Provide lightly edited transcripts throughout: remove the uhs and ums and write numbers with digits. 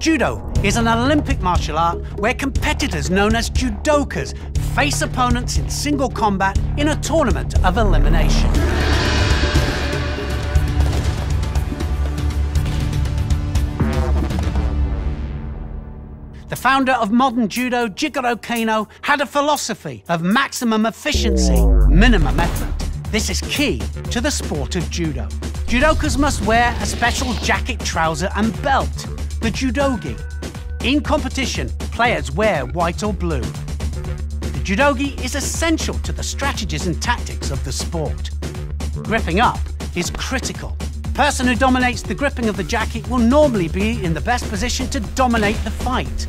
Judo is an Olympic martial art where competitors known as judokas face opponents in single combat in a tournament of elimination. The founder of modern judo, Jigoro Kano, had a philosophy of maximum efficiency, minimum effort. This is key to the sport of judo. Judokas must wear a special jacket, trouser and belt, the judogi. In competition, players wear white or blue. The judogi is essential to the strategies and tactics of the sport. Gripping up is critical. The person who dominates the gripping of the jacket will normally be in the best position to dominate the fight.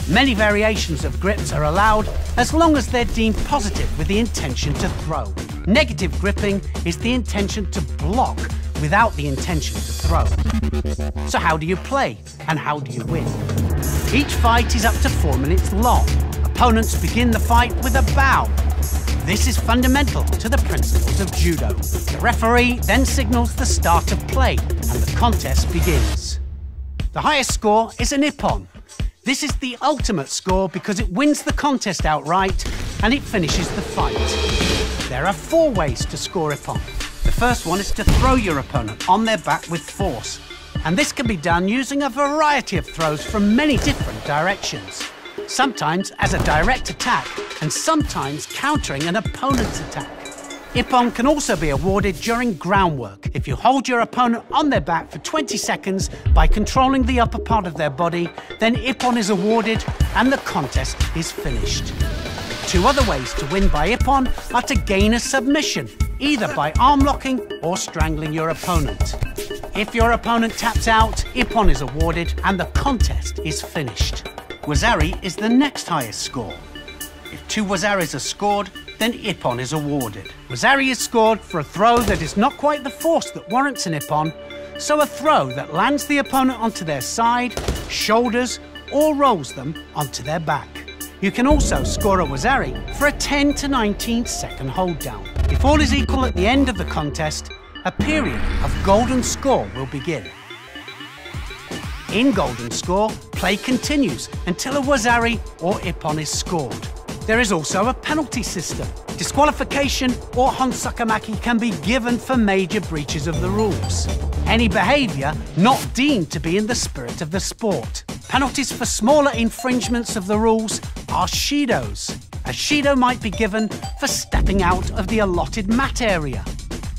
Many variations of grips are allowed as long as they're deemed positive with the intention to throw. Negative gripping is the intention to block without the intention to throw. So how do you play and how do you win? Each fight is up to 4 minutes long. Opponents begin the fight with a bow. This is fundamental to the principles of judo. The referee then signals the start of play and the contest begins. The highest score is an ippon. This is the ultimate score because it wins the contest outright and it finishes the fight. There are 4 ways to score ippon. The first one is to throw your opponent on their back with force. And this can be done using a variety of throws from many different directions. Sometimes as a direct attack and sometimes countering an opponent's attack. Ippon can also be awarded during groundwork. If you hold your opponent on their back for 20 seconds by controlling the upper part of their body, then ippon is awarded and the contest is finished. 2 other ways to win by ippon are to gain a submission, either by arm locking or strangling your opponent. If your opponent taps out, ippon is awarded and the contest is finished. Wazari is the next highest score. If 2 wazaris are scored, then ippon is awarded. Wazari is scored for a throw that is not quite the force that warrants an ippon, so a throw that lands the opponent onto their side, shoulders, or rolls them onto their back. You can also score a wazari for a 10 to 19 second hold down. If all is equal at the end of the contest, a period of golden score will begin. In golden score, play continues until a wazari or ippon is scored. There is also a penalty system. Disqualification or honsakamaki can be given for major breaches of the rules. Any behaviour not deemed to be in the spirit of the sport. Penalties for smaller infringements of the rules are shidos. A shido might be given for stepping out of the allotted mat area,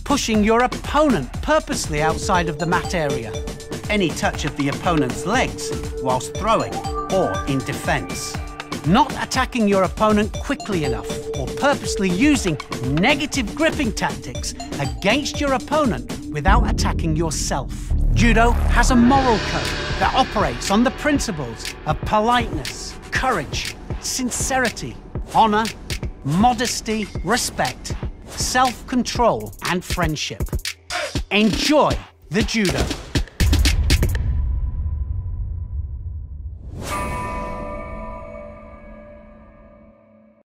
pushing your opponent purposely outside of the mat area, any touch of the opponent's legs whilst throwing or in defence, not attacking your opponent quickly enough or purposely using negative gripping tactics against your opponent without attacking yourself. Judo has a moral code that operates on the principles of politeness, courage, sincerity, honour, modesty, respect, self-control and friendship. Enjoy the judo.